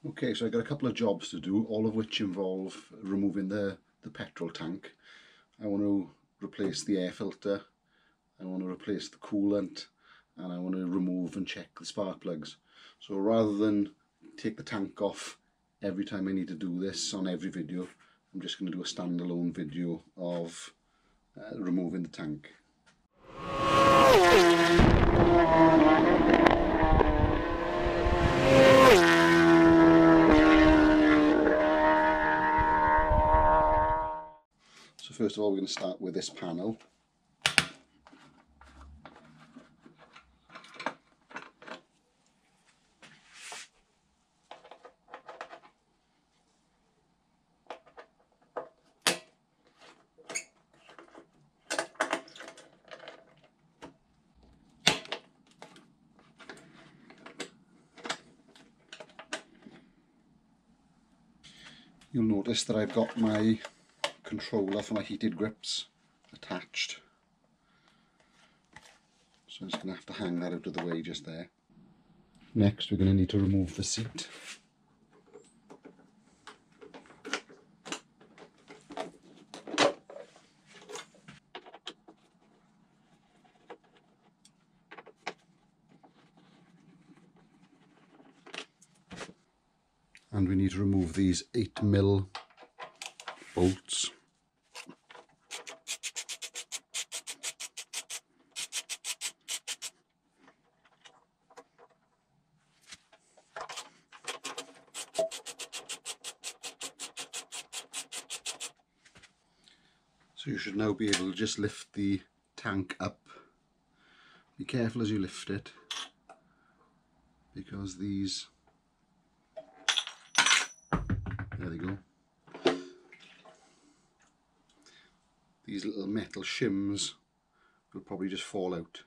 Okay, so I got a couple of jobs to do, all of which involve removing the petrol tank. I want to replace the air filter, I want to replace the coolant, and I want to remove and check the spark plugs. So rather than take the tank off every time I need to do this on every video, I'm just going to do a standalone video of removing the tank. So first of all, we're going to start with this panel. You'll notice that I've got my controller for my heated grips attached. So I'm just going to have to hang that out of the way just there. Next we're going to need to remove the seat. And we need to remove these 8mm bolts. So you should now be able to just lift the tank up. Be careful as you lift it, because these, there they go, these little metal shims will probably just fall out.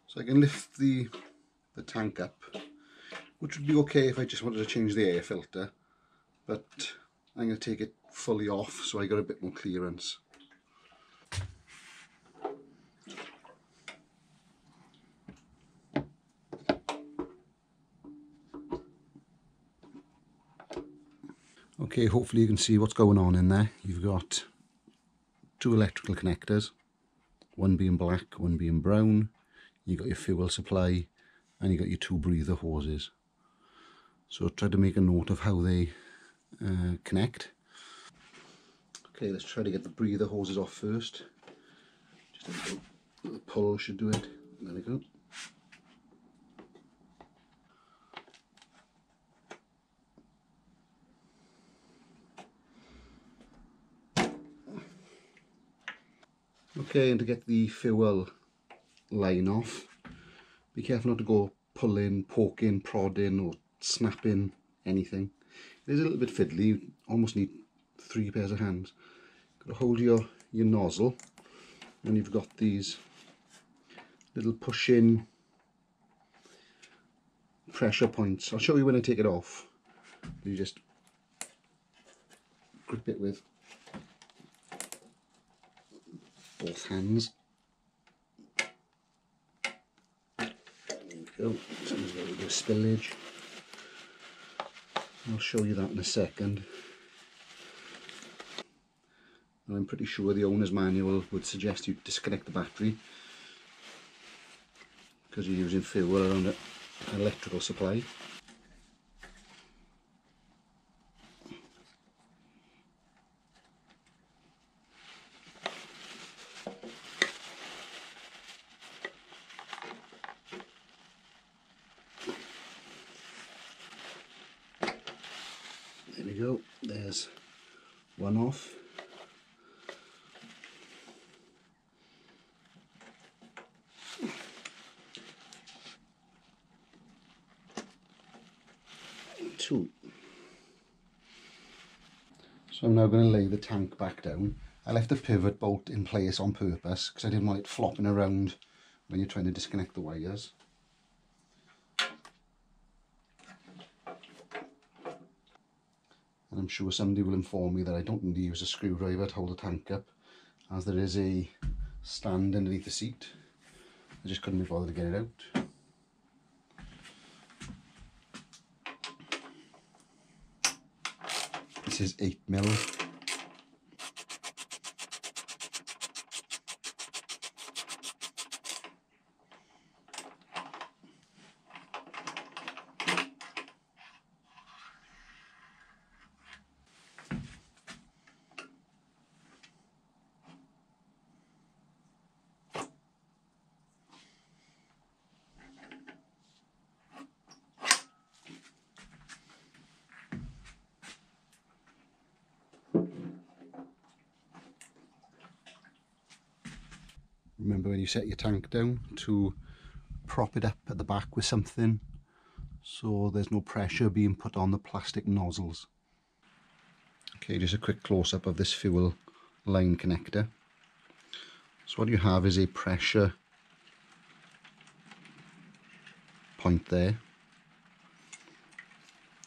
So I can lift the tank up, which would be okay if I just wanted to change the air filter, but I'm going to take it fully off so I got a bit more clearance. Okay, hopefully you can see what's going on in there. You've got two electrical connectors, one being black, one being brown. You've got your fuel supply, and you've got your two breather hoses. So try to make a note of how they connect. Okay, let's try to get the breather hoses off first. Just a little pull should do it. There we go. Okay, and to get the fuel line off, be careful not to go pulling, poking, prodding or snapping anything. It is a little bit fiddly, you almost need 3 pairs of hands. Got to hold your nozzle, and you've got these little push-in pressure points. I'll show you when I take it off. You just grip it with both hands. There we go. Sometimes a little bit of spillage. I'll show you that in a second. And I'm pretty sure the owner's manual would suggest you disconnect the battery because you're using fuel around an electrical supply. There we go, there's one off. Two. So I'm now going to lay the tank back down. I left the pivot bolt in place on purpose because I didn't want it flopping around when you're trying to disconnect the wires. And I'm sure somebody will inform me that I don't need to use a screwdriver to hold the tank up, as there is a stand underneath the seat. I just couldn't be bothered to get it out. this is 8mm. Remember when you set your tank down to prop it up at the back with something so there's no pressure being put on the plastic nozzles. Okay, just a quick close-up of this fuel line connector. So what you have is a pressure point there,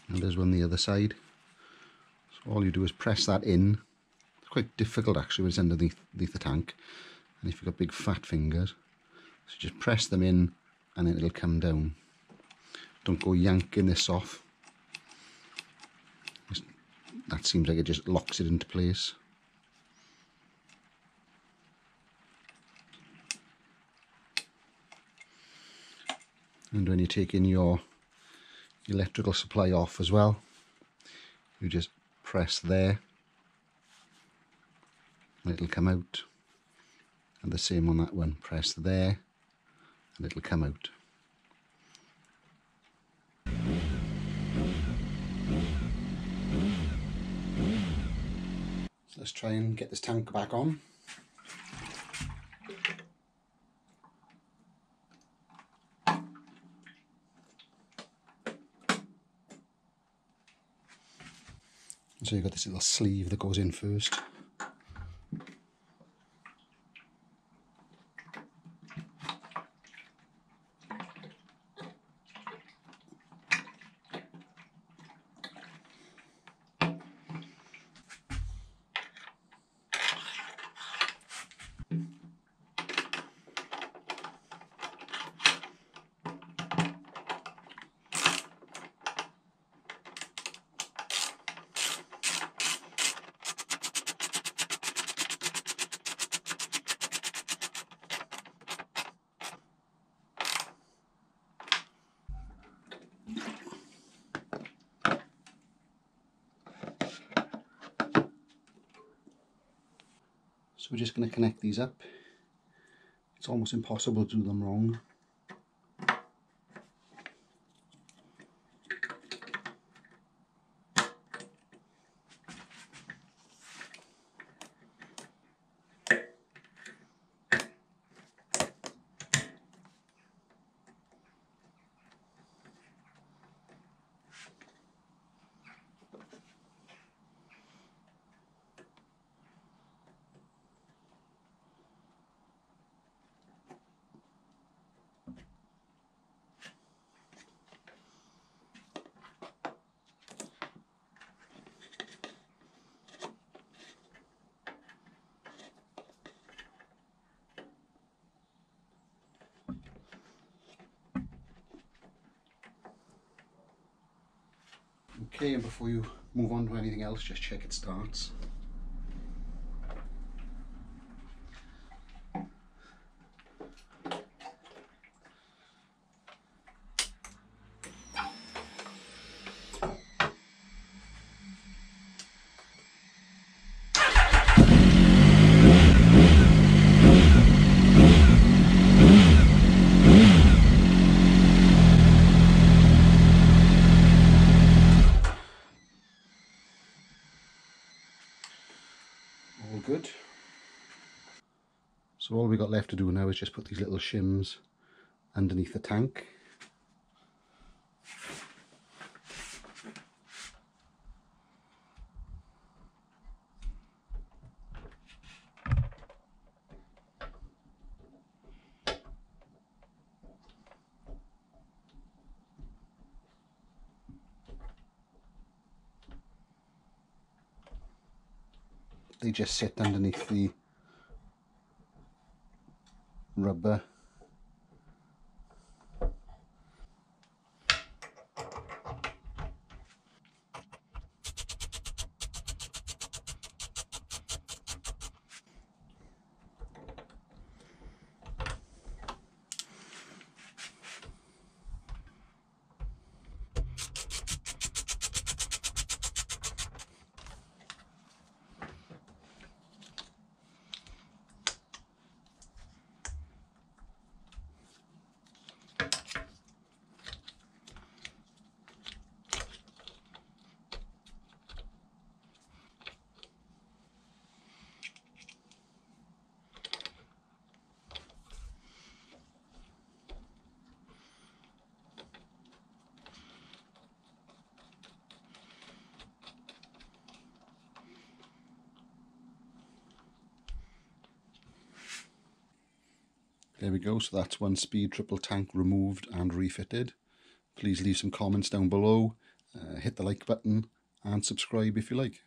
and there's one the other side. So all you do is press that in. It's quite difficult actually when it's underneath the tank, and if you've got big fat fingers, so just press them in and then it'll come down. Don't go yanking this off. That seems like it just locks it into place. And when you're taking your electrical supply off as well, you just press there and it'll come out. And the same on that one, press there and it'll come out. So let's try and get this tank back on. So you've got this little sleeve that goes in first. So we're just going to connect these up. It's almost impossible to do them wrong. Okay, and before you move on to anything else, just check it starts. All good. So all we got left to do now is just put these little shims underneath the tank. They just sit underneath the rubber. There we go, so that's one speed triple tank removed and refitted. Please leave some comments down below, hit the like button and subscribe if you like.